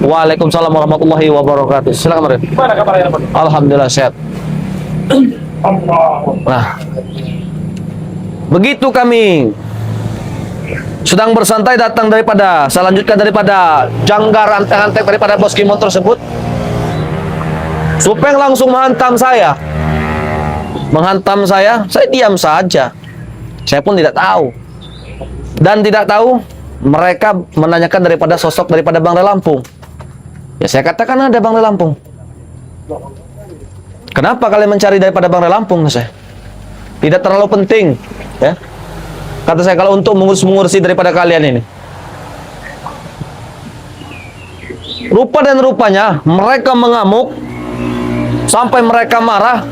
Waalaikumsalam warahmatullahi wabarakatuh. Silakan, Mari. Gimana kabarnya, Pak? Alhamdulillah sehat. Nah, begitu kami sedang bersantai datang daripada, saya lanjutkan daripada janggar antek-antek daripada bos Kimon tersebut. Supeng langsung menghantam saya. Menghantam saya diam saja. Saya pun tidak tahu. Dan tidak tahu mereka menanyakan daripada sosok daripada Bang Lampung. Ya saya katakan ada Bang Lampung. Kenapa kalian mencari daripada Bang Lampung? Saya tidak terlalu penting, ya. Kata saya kalau untuk mengurus-mengurusi daripada kalian ini. Rupa dan rupanya mereka mengamuk sampai mereka marah.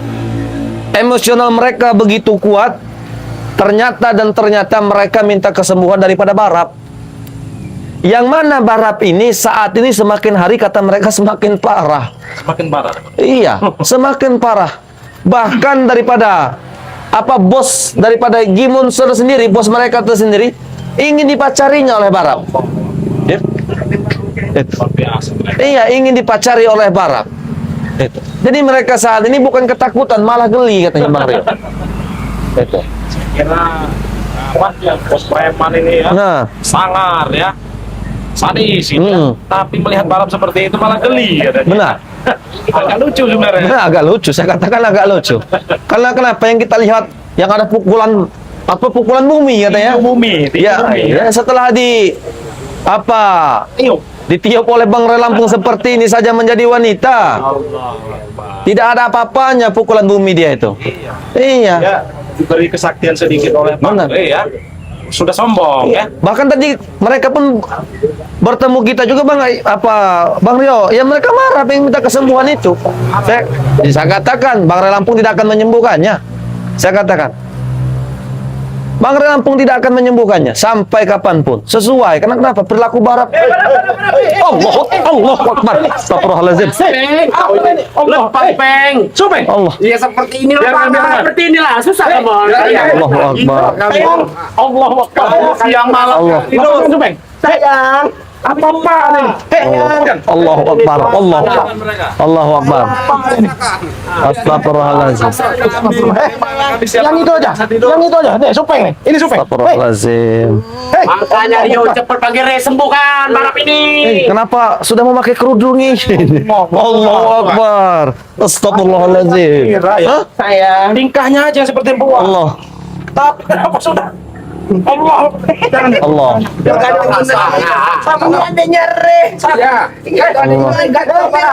Emosional mereka begitu kuat. Ternyata mereka minta kesembuhan daripada Barap. Yang mana Barap ini saat ini semakin hari kata mereka semakin parah. Semakin parah. Iya, semakin parah. Bahkan daripada bos daripada Gimunser sendiri, bos mereka itu sendiri ingin dipacarinya oleh Barap. Iya, ingin dipacari oleh Barap. Jadi mereka saat ini bukan ketakutan, malah geli katanya Bang Rio. Kira ya, bos preman ini ya. Nah, Sangar ya. Sadis ini ya. Tapi melihat Barap seperti itu malah geli katanya. benar. Agak lucu sebenarnya. Nah, agak lucu, saya katakan agak lucu. Karena kenapa yang kita lihat yang ada pukulan bumi katanya. Bumi. Ya, setelah ditiup oleh Bang Lampung seperti ini saja menjadi wanita. Tidak ada apa-apanya pukulan bumi dia itu. Iya. Ya, diberi kesaktian sedikit oleh Bang Ray ya. Sudah sombong ya. Bahkan tadi mereka pun bertemu kita juga Bang Rio. Ya mereka marah pengen minta kesembuhan itu. Saya katakan Bang Lampung tidak akan menyembuhkannya. Saya katakan Bang Lampung tidak akan menyembuhkannya sampai kapanpun. Sesuai. Karena kenapa? Perilaku Barap. Allah Akbar. Astagfirullahaladzim. Allah Peng. Supeng. Allah. Ya seperti inilah. Seperti inilah. Susah kamu. Allahu Akbar. Allah Akbar. Siang malam. Allah. Itu Supeng. Sayang. Apa-apa nih? Allahu Akbar. Allahu Akbar. Astagfirullahaladzim. Yang itu aja. Nih, Supeng nih. Ini Supeng. Astagfirullahaladzim. Makanya Rio cepat panggil Ray sembuhkan Barap ini. Kenapa sudah memakai kerudung ini? Allahu Akbar. Astagfirullahaladzim. Sayang. Tingkahnya aja seperti perempuan. Allah. Tapi kenapa sudah? Allah. Allah. Sama ada nyeri. Ya. Enggak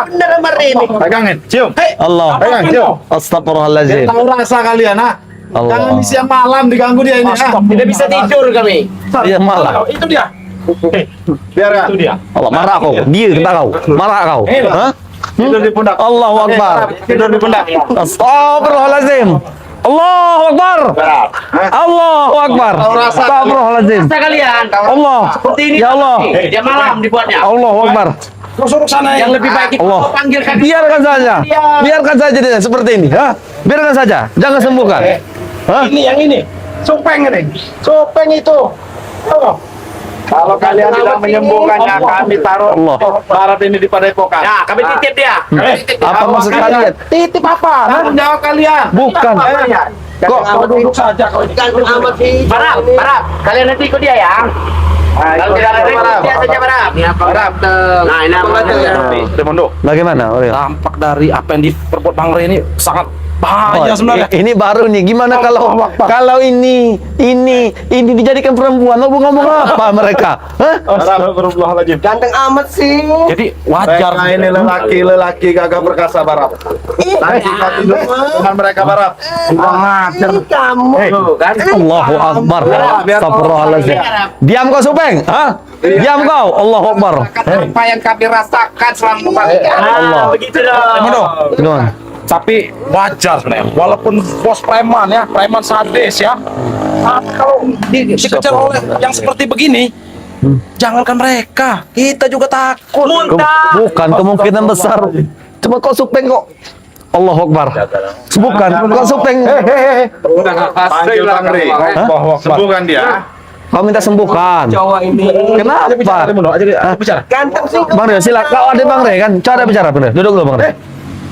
bener sama ini. Pegangin. Cium. Allah. Pegang, cium. Astagfirullahaladzim. Tahu rasa kalian, ah. Allah. Jangan di siang malam diganggu dia ini. Tidak bisa tidur kami. Dia malah. Itu dia. Biar itu dia. Allah marah kau. Dia kata kau. Marah kau. Hah? Tidur di pundak. Allahu Akbar. Tidur di pundak. Astagfirullahaladzim. Allahu Akbar. Allahu Akbar. Astagfirullahaladzim. Rasa kalian. Allah. Seperti ini. Ya Allah. Dia malam dibuatnya. Allahu Akbar. Suruh sana Yang lebih baik kita Allah. panggil kaki. Biarkan saja. Biarkan saja dia seperti ini. Hah? Biarkan saja. Jangan sembuhkan. Hah? Ini yang ini. Supeng ini. Supeng itu. Oh. Kalau kalian tidak menyembuhkannya, kami taruh Allah. Barap ini di padepokan. Ya, kami titip dia. Apa maksud kalian? Titip apa? Tanggung jawab kalian. Bukan. Kok duduk saja kau ini. Barap. Kalian nanti ikut dia ya. Kalau tidak ada dia saja Barap. Barap. Nah, ini apa? Demondo. Bagaimana? Oreo? Dampak dari apa yang diperbuat Bang Ray ini sangat bahaya sebenarnya. Ini baru nih. Gimana kalau ini dijadikan perempuan? Mau ngomong apa mereka? Hah? Astagfirullahaladzim. Ganteng amat sih. Jadi wajar. Mereka ini lelaki gagah perkasa Barap. Nanti kita tidur dengan mereka Barap. Kamu kan. Allahu Akbar. Astagfirullahaladzim. Diam kau Supeng. Hah? Diam kau. Allahu Akbar. Apa yang kami rasakan selama Allah. begitu dong. Demondo. Gimana? Tapi wajar sebenarnya, walaupun bos preman ya, preman sadis ya. Tapi kalau dikejar oleh yang seperti begini, jangankan mereka, kita juga takut. Bukan kemungkinan besar. Cuma kau Supeng kok. Allahu Akbar. Bukan. Kau Supeng. Panggil Bang Ray. Sembuhkan dia. Kau minta sembuhkan. Kenapa? Bicara. Ganteng sih. Bang Rio, silakan. Kau ada Bang Rio kan? Coba bicara, Bang Rio. Duduk dulu, Bang Rio.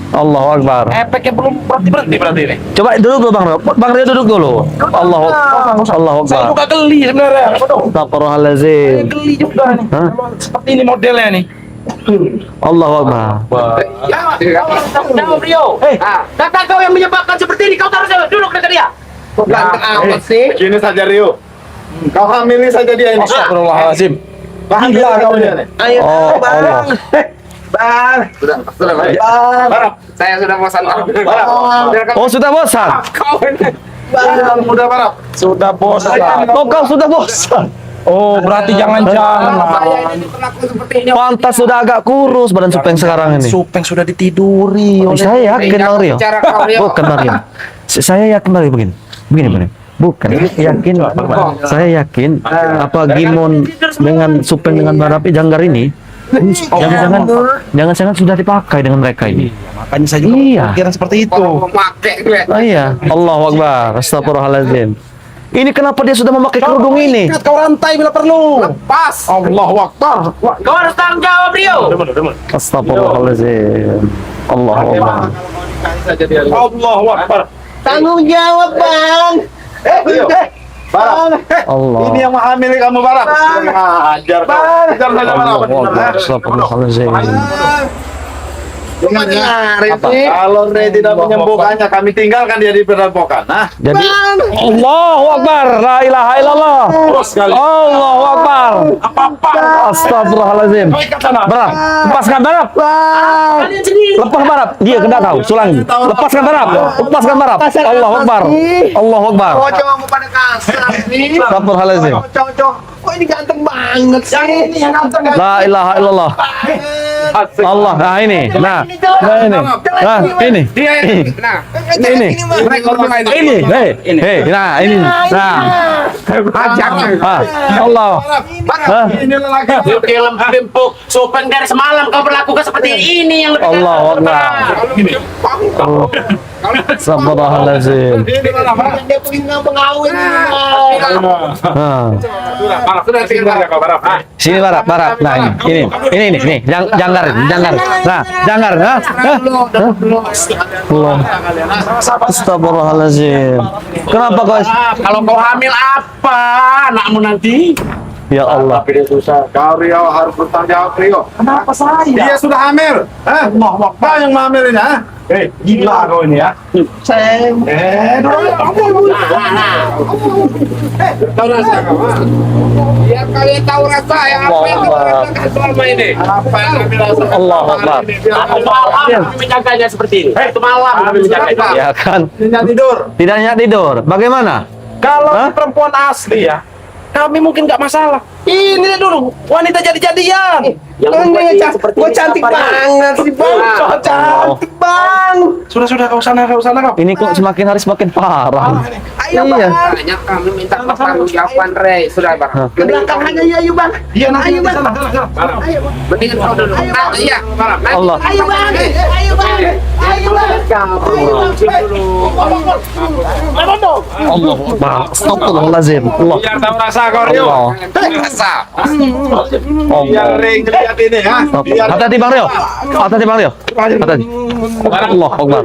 Allahu Akbar. Efeknya belum berhenti ini. Coba duduk dulu, Bang Rio. Bang Rio duduk dulu. Allahu Saya Akbar. juga geli sebenarnya. Astagfirullahaladzim. Geli juga nih. Hah? Seperti ini modelnya nih. Allahu Akbar. Jawab Rio. Kata kau yang menyebabkan seperti ini, kau taruh duduk dekat dia. Ganteng amat sih. Begini saja Rio. Kau hamili saja dia ini. Astagfirullahaladzim. Gila kau ini. Ayo, Oh, Bang. Allah. Bang. Sudah. Barap, saya sudah bosan. Oh, sudah bosan. Kau ini. Bang, udah Barap. Sudah bosan. Oh, kau sudah bosan. Oh, berarti jangan-jangan. Saya ini perlaku seperti ini. Pantas sudah agak kurus badan Supeng sekarang ini. Supeng sudah ditiduri oleh Saya yakin Bang Rio. Bicara kau, Rio. Bukan Bang Rio. Saya yakin Bang Rio begini. Begini, Bang Rio. Bukan, yakin. Saya yakin apa Gimon dengan Supeng dengan Barapi Janggar ini jangan sudah dipakai dengan mereka ini. Makanya saya juga Iya. pikiran seperti itu. Memakai gue. Oh iya, Allahu Akbar. Astagfirullahaladzim. Ini kenapa dia sudah memakai kerudung ini? Ikat kau rantai bila perlu. Lepas. Allahu Akbar. Kau harus tanggung jawab Rio. Astagfirullahaladzim. Allahu Akbar. Saja dia. Allahu Akbar. Tanggung jawab Bang. Rio. Barap. Allah. Ini yang menghamili kamu Barap. Ajar kau. Ajar saja Barap. Allahu Akbar. Astagfirullahaladzim. Kalau Ray tidak menyembuhkannya, kami tinggalkan dia di perampokan. Nah, Jadi Allahu Akbar. La ilaha illallah. terus sekali. Allahu Akbar. Apa-apa. Astagfirullahaladzim. Kau ikat sana. Barap, lepaskan Barap. Lepas Barap. Dia kena tahu. Sulangi. Lepaskan Barap. Lepaskan Barap. Allahu Akbar. Allahu Akbar. Cowok mau pada kasar nih. Astagfirullahaladzim. Cowok. Kok ini ganteng banget sih. Ini yang ganteng. La ilaha illallah. Allah. Nah ini. Nah ini. Nah ini. Dia yang nah. Ini. Ini. Hei. Hei. Nah ini. Nah. Ah. Allah. Hah? Ini lelaki. Film pimpuk Supeng dari semalam kau berlakukan seperti ini yang lebih Allahu Akbar. Astagfirullahaladzim. Dia pengen pengawin. Ah. Sudah tinggal kau Barap. Sini Barap, Barap. Nah ini, janggar, janggar. Nah, janggar. Nah, Allah. Astagfirullahaladzim. Kenapa kau? Kalau kau hamil apa anakmu nanti? Ya Allah. Tapi dia susah. Kau Rio harus bertanggung jawab Rio. Kenapa saya? Dia sudah hamil. Hah? Kau yang hamil ini, ha? Gila kau ini ya. Tahu rasa kau? Biar kalian tahu rasa yang apa yang kau rasakan selama ini. Apa yang kami rasakan? Allahu Akbar. Satu malam kami menjaganya seperti ini. Satu malam kami menjaganya. Ya kan. Tidak tidur. Tidak nyenyak tidur. Bagaimana? Kalau Hah? perempuan asli ya, kami mungkin nggak masalah. Ini dulu wanita jadi-jadian. Yang membuat seperti ini cantik siapa nih? banget sih bang, cantik bang. Sudah kau sana kau. Ini kok semakin hari semakin parah. Ayo bang, Makanya kami minta pertanggungjawaban Rey. Sudah bang. ke belakang aja ya yuk bang. Iya nanti Ayo, di Bang. sana. Ayo bang, Mendingan kau dulu. Nah, iya. Nanti Allah. ayo bang, ayo bang, ayo bang. Allah Akbar. Astagfirullahaladzim. Allah. Biar tahu rasa kau Rio. Allah. rasa. Biar Ray lihat ini, ha? Biar Hati-hati Bang Rio. Hati-hati Bang Rio. Hati-hati. Allah Akbar.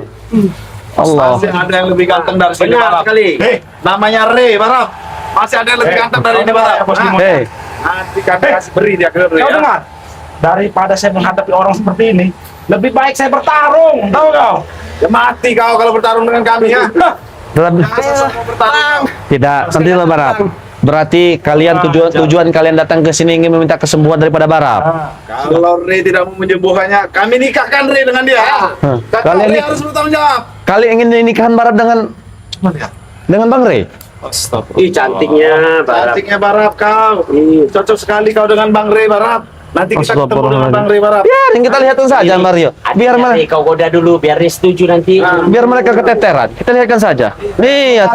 Allah. masih ada yang lebih ganteng dari sini Benar Barap. sekali. Namanya Ray Barap. Masih ada yang lebih ganteng dari ini Barap. Hei. Nanti kami kasih beri dia ke Ray. Kau ya. dengar? Daripada saya menghadapi orang seperti ini, lebih baik saya bertarung. Tahu kau? Ya mati kau kalau bertarung dengan kami ya. Dalam Bertarung. tidak nanti lo Barap. Berarti kalian tujuan kalian datang ke sini ingin meminta kesembuhan daripada Barap. Kalau Ray tidak mau menyembuhkannya, kami nikahkan Ray dengan dia. Hah. Kalian Kalian harus bertanggung jawab. kalian ingin nikahan Barap dengan Bang Ray? Ih cantiknya Barap. Cantiknya Barap kau. Cocok sekali kau dengan Bang Ray Barap. Nanti kita ketemu dengan Bang Ray Barap. Biarin kita lihatkan saja Mario. Biar Rey, mereka kau goda dulu biar Rey setuju nanti. biar mereka keteteran. Kita lihatkan saja. Lihat.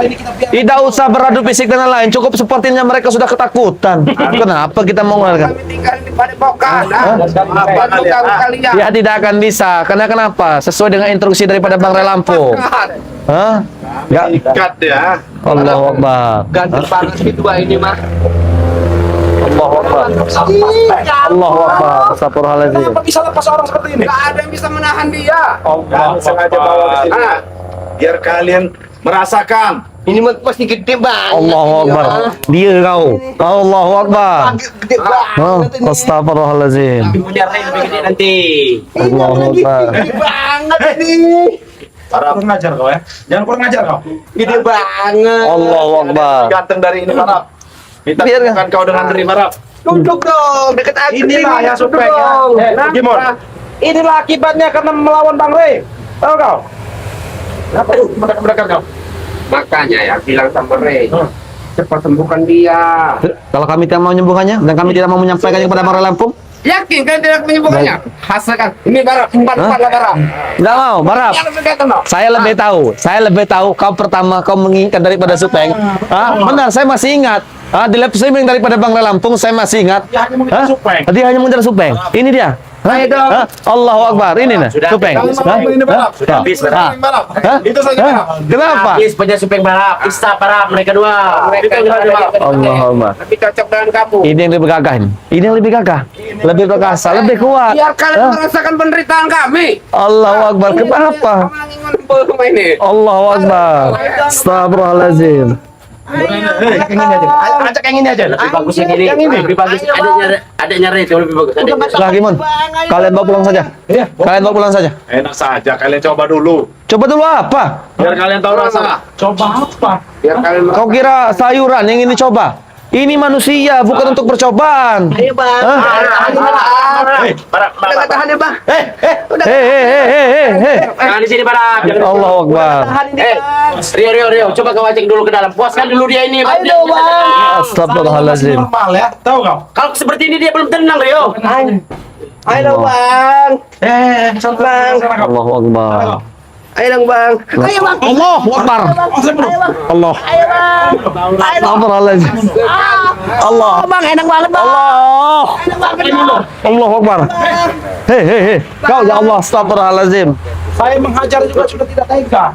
Tidak usah beradu fisik dan lain-lain. Cukup sepertinya mereka sudah ketakutan. Kenapa kita mau ngelakukan? Kami tinggal di Padepokan. Apa kalian? Kalian. Ya tidak akan bisa. Karena kenapa? Sesuai dengan instruksi daripada Bang Ray Lampung. Hah? Enggak. Ikat ya. Allahu Akbar. Ganteng banget si dua ini mah. Allahu Akbar. Allahu Akbar. Astagfirullahaladzim. Kenapa bisa lepas orang seperti ini? Nggak ada yang bisa menahan dia. Kami sengaja bawa ke sini. Ah, Biar kalian merasakan. Ini mah pasti gede banget. Allahu Akbar. Dia kau. Allahu Akbar. Gede banget ini. Astagfirullahaladzim. Punya Ray lebih gede nanti. Allahu Akbar. Gede banget ini. Kurang ngajar kau ya. Jangan kurang ngajar kau. Gede banget. Allahu Akbar. Ganteng dari ini Barap. Kita Biar- temukan kau dengan dari Barap. Duduk dong, deket aku. Inilah sini. yang Duduk supeng ya. dong. Gimon. Inilah akibatnya karena melawan Bang Ray. Tahu kau? Kenapa lu mendekat kau? makanya ya bilang sama Ray, cepat sembuhkan dia. Kalau kami tidak mau menyembuhkannya dan kami tidak mau menyampaikannya kepada Bang Ray Lampung, Yakin kalian tidak menyembuhkannya? Hasilkan. Ini Barap, umpan lah Barap. tidak mau, Barap. Jangan berkata no. Saya lebih tahu. Kau pertama kau mengingat daripada Supeng. Benar, saya masih ingat. Di lab streaming daripada Bang Ray Lampung, saya masih ingat. Dia hanya mengejar Supeng. Dia hanya mengejar Supeng. Ini dia. Ayo dong. Allahu Akbar. Ini nih, Supeng. Kalian mau ini Barap. Sudah habis, Barap. Barap. Hah? Itu saja Hah? Barap. Kenapa? Habis punya Supeng Barap. Pista Barap mereka dua. Mereka juga Allahu Akbar. lebih cocok dengan kamu. Ini yang lebih gagah ini. Ini yang lebih gagah. Lebih perkasa, lebih kuat. Biar kalian Hah? merasakan penderitaan kami. Allahu Akbar. Kenapa? Kamu lagi ngomong ini. Allahu Akbar. Astagfirullahaladzim. Ajak yang ini aja. Ajak yang ini aja. Lebih bagus yang ini. Lebih bagus. Adanya Ray itu lebih bagus. Adanya. Lah Gimon, kalian bawa pulang saja. Kalian bawa pulang saja. Enak saja, kalian coba dulu. Coba dulu apa? Biar kalian tahu rasa. Coba apa? Biar kalian Kau kira sayuran yang ini coba? Ini manusia, bukan untuk percobaan. Ayo bang. Hah? Barap, Udah tahan ya bang. Hei. Jangan di sini Barap. Jangan. Allahu Akbar. Tahan ini bang. Rio, coba kau cek dulu ke dalam. Puaskan dulu dia ini. Ayo dong bang. Astagfirullahaladzim. Normal ya. Tahu kau? Kalau seperti ini dia belum tenang Rio. Ayo dong bang. Bang. Allahu Akbar. Ayo dong bang. Ayo bang. Allahu Akbar. Allah. Ayo bang. Astagfirullahaladzim. Allah. Bang enak banget bang. Allah. Enak banget bang. Allahu Akbar. Hei. Kau ya Allah, astagfirullahaladzim. Saya menghajar juga sudah tidak tega.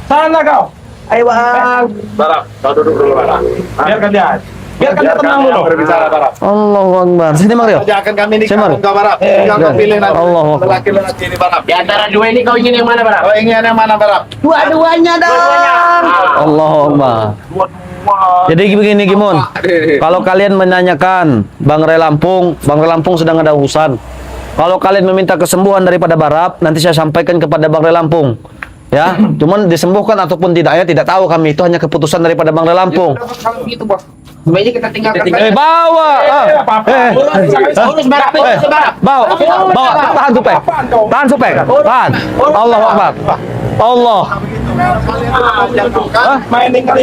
Sana kau. Ayo bang. Barap, kau duduk dulu Barap. Biarkan dia. Biarkan dia tenang dulu. Berbicara Barap. Allahu Akbar. Sini Bang Rio. Saja akan kami nikah Cemar. engkau Barap. Tinggal kau pilih nanti. Allahu Akbar. Lelaki-lelaki ini Barap. Di antara dua ini kau ingin yang mana Barap? Kau ingin yang mana Barap? Dua-duanya dong. Allahu Akbar. Jadi begini Gimon. Kalau kalian menanyakan Bang Ray Lampung sedang ada urusan. Kalau kalian meminta kesembuhan daripada Barap, nanti saya sampaikan kepada Bang Ray Lampung. Ya, cuman disembuhkan ataupun tidak ya tidak tahu kami, itu hanya keputusan daripada Bang Ray Lampung. kalau begitu bos. Sebaiknya kita tinggalkan. Bawa. Urus Barap, urus Barap. Bawa. Tahan Supeng. Tahan. Allahu Akbar. Allah. Main tinggal.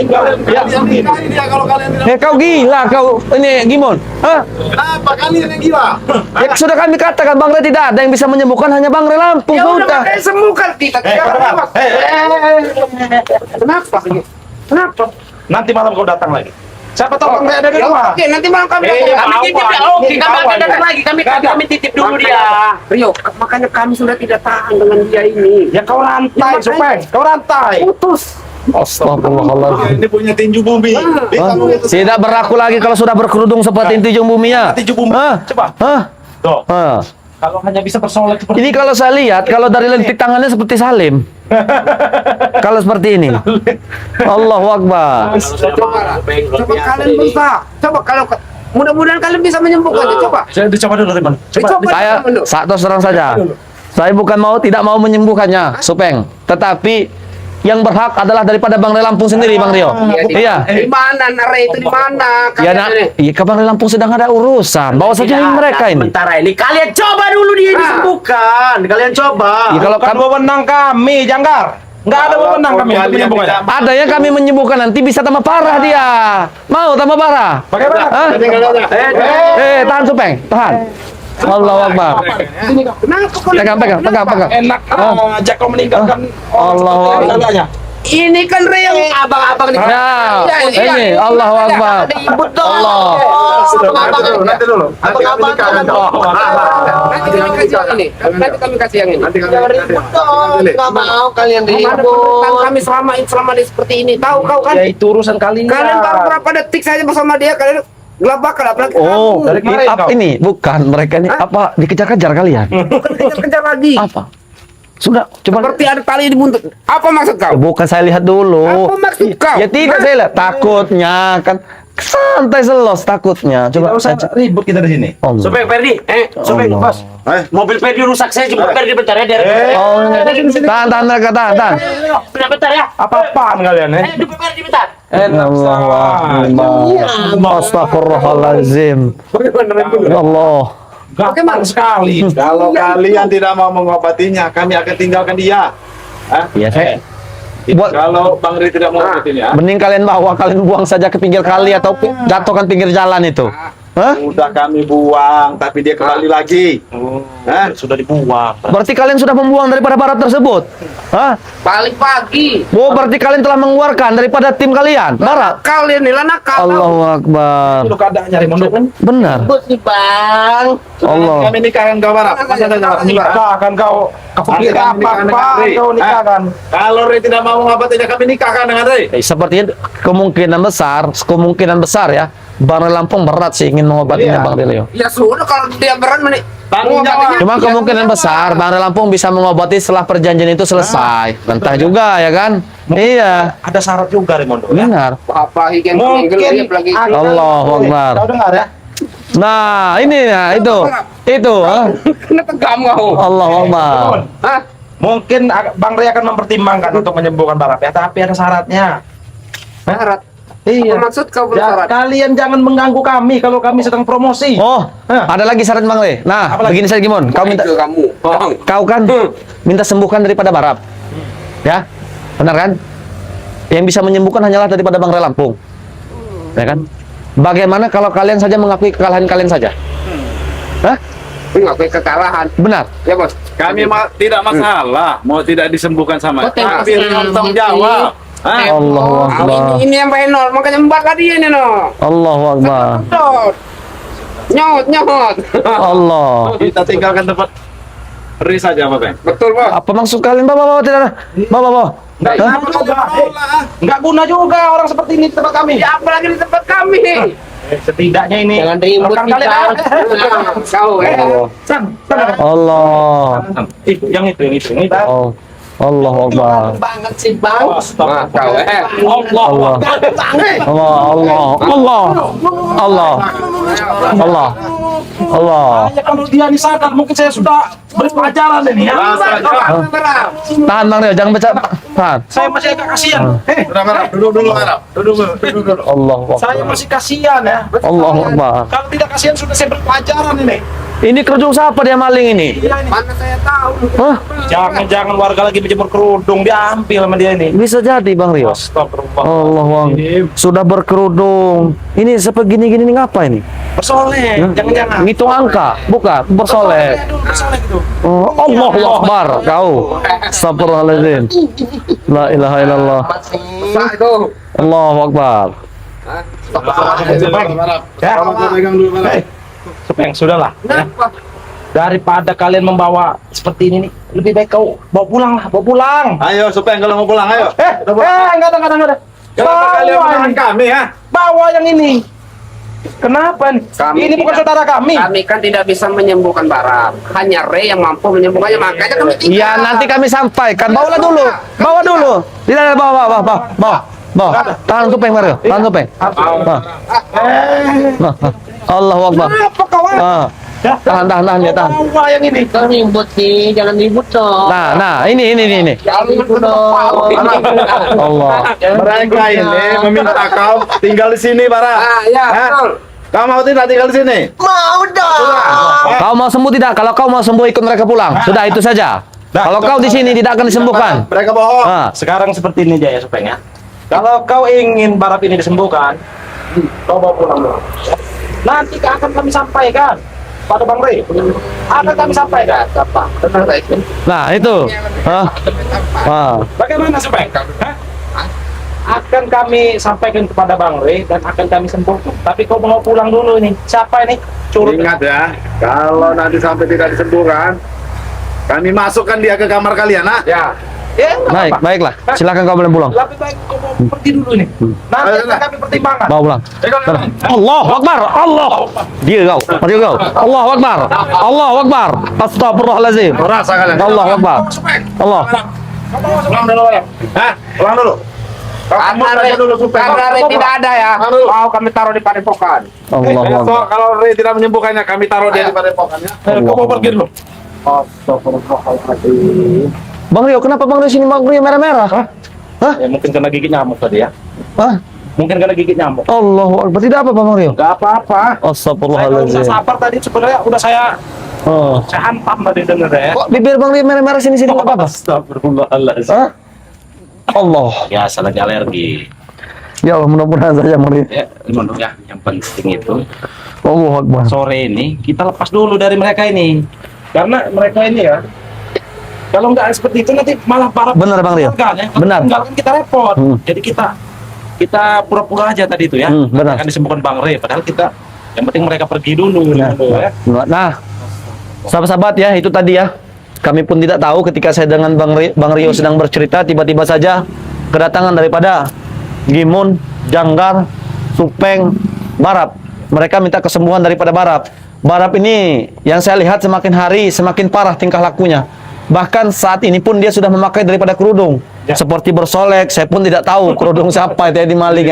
Ya, Ini dia kalau kalian tidak. Kau gila kau ini Gimon. Hah? Kenapa kalian yang gila? Ya, sudah kami katakan Bang Ray tidak ada yang bisa menyembuhkan, hanya Bang Ray Lampung. Ya udah Sudah. makanya sembuhkan kita. Kenapa? Kenapa? nanti malam kau datang lagi. Siapa tahu Bang Ray ada di Ya, rumah. oke, nanti malam kami Kami titip dia. Oke, kami akan datang lagi. Kami titip dulu dia. Rio, makanya kami sudah tidak tahan dengan dia ini. Ya kau rantai, Supeng. Kau rantai. Putus. Astagfirullahaladzim. Ini punya tinju bumi. Bisa mengitu. Tidak berlaku lagi kalau sudah berkerudung seperti tinju bumi ya. Tinju bumi. Hah? Coba. Hah? Tuh. Hah? Kalau hanya bisa bersolek seperti Ini kalau saya lihat, kalau dari lentik tangannya seperti Salim. Kalau seperti ini. Allahu Akbar. Coba kalian bisa. Coba kalau mudah-mudahan kalian bisa menyembuhkannya. Coba. Saya dicoba dulu, teman. Coba. Coba. Saya satu serang saja. Saya bukan tidak mau menyembuhkannya, Supeng. Tetapi yang berhak adalah daripada Bang Ray Lampung sendiri, Bang Rio. Iya. Di mana Nare itu di mana? Ya nak, iya ke Bang Ray Lampung sedang ada urusan. Bawa saja mereka ini. Sementara ini kalian coba dulu dia disembuhkan. Kalian coba. Ya, kalau Bukan wewenang kami, Janggar. Enggak ada wewenang kami untuk menyembuhkannya. ada yang kami menyembuhkan nanti bisa tambah parah dia. Mau tambah parah? Bagaimana? Hah? Tahan Supeng, tahan. Allahu Akbar. Kenapa kau Pegang. Enak ajak kau meninggalkan Allah. segalanya. Ini kan Ray yang abang-abang nih. Ya, ini Allahu Akbar. Allah. Nanti dulu. Nanti kami nikah dengan kau. Nanti kami kasih yang ini. Nanti kami kasih yang ini. Nanti kami Ribut dong. Nggak mau kalian Ada ribut. tentang kami selama ini seperti ini. Tahu kau kan? Ya itu urusan kalian. Kalian baru berapa detik saja bersama dia kalian Gelabakan apalagi Oh, Dari kemarin apa kau. ini? Bukan, mereka ini apa dikejar-kejar kalian? kejar lagi. Apa? Sudah, coba Seperti ada tali di buntut. Apa maksud kau? bukan saya lihat dulu. Apa maksud kau? Ya tidak saya lihat. Takutnya kan santai selos takutnya. Tidak Coba usah saya ribut kita di sini. Allah. Supaya Ferdi, supaya Allah. bos. Mobil Ferdi rusak, saya jemput Ferdi bentar ya dari. Oh, tahan mereka tahan. Bentar ya. Apa-apaan kalian, Jemput Ferdi bentar. Astagfirullahaladzim. Ya Allah. Gampang sekali. Kalau kalian tidak mau mengobatinya, kami akan tinggalkan dia. Hah? Iya, saya. Buat Kalau Bang Ri tidak mau mengobatinya, mending kalian bawa, kalian buang saja ke pinggir kali atau jatuhkan pinggir jalan itu. Hah? udah kami buang, tapi dia kembali lagi. Hah? Sudah dibuang. Berarti kalian sudah membuang daripada barat tersebut? Hah? Balik pagi. Oh, berarti kalian telah mengeluarkan daripada tim kalian, barat? Kalian ini lah nakal. Allahu Akbar. Lu keadaan nyari mondok kan? Benar. Ribut nih bang. Allah. Kami nikahkan kau Barat. Masa ada Barat? Nikahkan kau. Kepikir Kami apa? nikahkan dengan Ri. Kau nikahkan. Kalau Ri tidak mau mengobatinya, kami nikahkan dengan Ri. Sepertinya kemungkinan besar ya. Bang Lampung berat sih ingin mengobatinya Iya. Bang Rilio. Ya sudah kalau dia berat menik. Tanggung jawab. Cuma kemungkinan besar Bang Lampung bisa mengobati setelah perjanjian itu selesai. Entah juga ya kan? Iya, Ada syarat juga di mondok. Ya? benar. Apa hiking Mungkin lagi. Allahu Akbar. Kau dengar ya? Nah, ini ya itu. Ah. Kenapa kamu kau? Allahu Akbar. Hah? Mungkin Bang Ray akan mempertimbangkan untuk menyembuhkan Barat ya, tapi ada syaratnya. Syarat. Iya. Apa maksud kau Ya, bersyarat? kalian jangan mengganggu kami kalau kami sedang promosi. Oh, ada lagi syarat Bang Le. Nah, Apa lagi? begini saja Gimon. Kau minta Itu kamu. kau kan minta sembuhkan daripada Barab. Ya? Benar kan? Yang bisa menyembuhkan hanyalah daripada Bang Ray Lampung. Ya kan? Bagaimana kalau kalian saja mengakui kekalahan kalian saja? Hah? Mengakui kekalahan. Benar. Ya bos. Kami tidak masalah, mau tidak disembuhkan sama. Oh, tembak Tapi Ri sekali. tanggung jawab. Hah? Allahu Ah, Akbar. ini yang penol, makanya membuat dia ini no. Allahu Akbar. Dot. Nyot. Allah. Kita tinggalkan tempat Ri saja, Pak Bang. Betul bos. Apa maksud kalian? Bawa tidak ada. Bawa. Enggak Hah? guna juga. Enggak guna juga orang seperti ini di tempat kami. Ya apalagi di tempat kami. Setidaknya ini. Jangan ribut rekan nih, kalian. Bang. Nah, kau San, san. Allah. Yang itu. Oh. Allahu Akbar. Banget sih bang. Nah, kau Allah. Allah. Allah. Allah. Ya kalau dia nih sadar mungkin saya sudah beri pelajaran ini ya. Tahan Bang Rio, jangan baca. Tahan. Saya masih agak kasihan. Sudah Barat, duduk dulu Barat. Duduk dulu. Allahu Saya Akbar. masih kasihan ya. Allahu Akbar. Kalau tidak kasihan sudah saya beri pelajaran ini. Ini kerudung siapa dia maling ini? Iya ini. Mana saya tahu. Hah? Jangan warga lagi berjemur kerudung diambil sama dia ini. Bisa jadi Bang Rio. Astagfirullah. Allahu Akbar. Sudah berkerudung. Ini sepegini-gini ini ngapa ini? Bersoleh, jangan-jangan. Ngitung angka, bukan bersoleh. Bersoleh gitu. Oh, Allahu Akbar kau. Astagfirullahaladzim. La ilaha illallah. Sah itu. Allahu Akbar. Ya. Kamu pegang dulu Barat. Supaya sudahlah. Ya. Kenapa? Daripada kalian membawa seperti ini nih, lebih baik kau bawa pulang lah, bawa pulang. Ayo, supaya kalau mau pulang, ayo. Enggak ada. Kenapa kalian menahan ini. kami, ya? Bawa yang ini. Kenapa nih? Kami Ini bukan tidak- saudara kami. Kami kan tidak bisa menyembuhkan Barat. Hanya Ray yang mampu menyembuhkannya. Makanya kami tinggal. Iya, nanti kami sampaikan. Bawalah dulu. Bawa dulu. Tidak ada bawa. Tahan tupeng Mario. Tahan tupeng. Nah. Allahu Akbar. Apa kawan? Ah. Ya. Tahan ya, tahan. Bawa yang ini. Kau ribut nih, jangan ribut dong. Nah, ini. Jangan ribut dong. Allah. Mereka ini meminta kau tinggal di sini, Barat. Ah, ya, Hah? betul. Kau mau tidak tinggal di sini? Mau dong. Kau mau sembuh tidak? Kalau kau mau sembuh ikut mereka pulang. Sudah itu saja. Nah, Kalau itu- kau di sini tidak akan disembuhkan. Mereka bohong. Ah. Sekarang seperti ini aja ya supaya. Kalau kau ingin Barat ini disembuhkan, kau bawa pulang dulu. Ya. Nanti akan kami sampaikan pada Bang Ray. Akan kami sampaikan. Apa? Tenang saja. Nah, itu. Ah. Ah. Bagaimana supaya? Akan kami sampaikan kepada Bang Ray dan akan kami sembuhkan. Tapi kau mau pulang dulu ini. Siapa ini? Curut. Ingat ya, kalau nanti sampai tidak disembuhkan, kami masukkan dia ke kamar kalian, nah. Ya. Baik, baiklah. Silakan kau boleh pulang. Lebih baik kau mau pergi dulu nih. Nanti akan kami pertimbangkan. Bawa pulang. Allahu Akbar. Allah. Dia kau. Mari kau. Allahu Akbar. Allahu Akbar. Astagfirullahalazim. Rasa kalian. Allahu Akbar. Allah. Pulang dulu, ya. Hah? Pulang dulu. Karena Ray tidak ada ya. Mau kami taruh di padepokan. Allahu So, Akbar. kalau Ray tidak menyembuhkannya, kami taruh dia di padepokannya. Kau mau pergi dulu. Bang Rio, kenapa Bang Rio sini Bang Rio merah-merah? Hah? Ya mungkin kena gigit nyamuk tadi ya. Hah? Mungkin kena gigit nyamuk. Allahu Akbar. Tidak apa Bang Rio? Gak apa-apa. Saya kalau Astagfirullahalazim. bisa sabar tadi sebenarnya udah saya Oh. hantam tadi denger ya. Kok bibir Bang Rio merah-merah sini-sini enggak apa-apa? Astagfirullahaladzim. Hah? Allah. Biasa lagi alergi. Ya Allah, mudah-mudahan saja Bang Rio. Ya, menurut ya, yang penting itu Allahu Akbar. sore ini kita lepas dulu dari mereka ini. Karena mereka ini ya, kalau nggak seperti itu nanti malah para Benar, Bang Rio. Kan, ya? Benar. Kan kita repot. Hmm. Jadi kita pura-pura aja tadi itu ya. Benar. Akan disembuhkan Bang Ray. Padahal kita yang penting mereka pergi dulu. Ya. Nah, sahabat-sahabat ya, itu tadi ya. Kami pun tidak tahu ketika saya dengan Bang Rio sedang bercerita, tiba-tiba saja kedatangan daripada Gimun, Janggar, Supeng, Barap. Mereka minta kesembuhan daripada Barap. Barap ini yang saya lihat semakin hari semakin parah tingkah lakunya. Bahkan saat ini pun dia sudah memakai daripada kerudung. Seperti bersolek, saya pun tidak tahu kerudung siapa itu yang dimaling.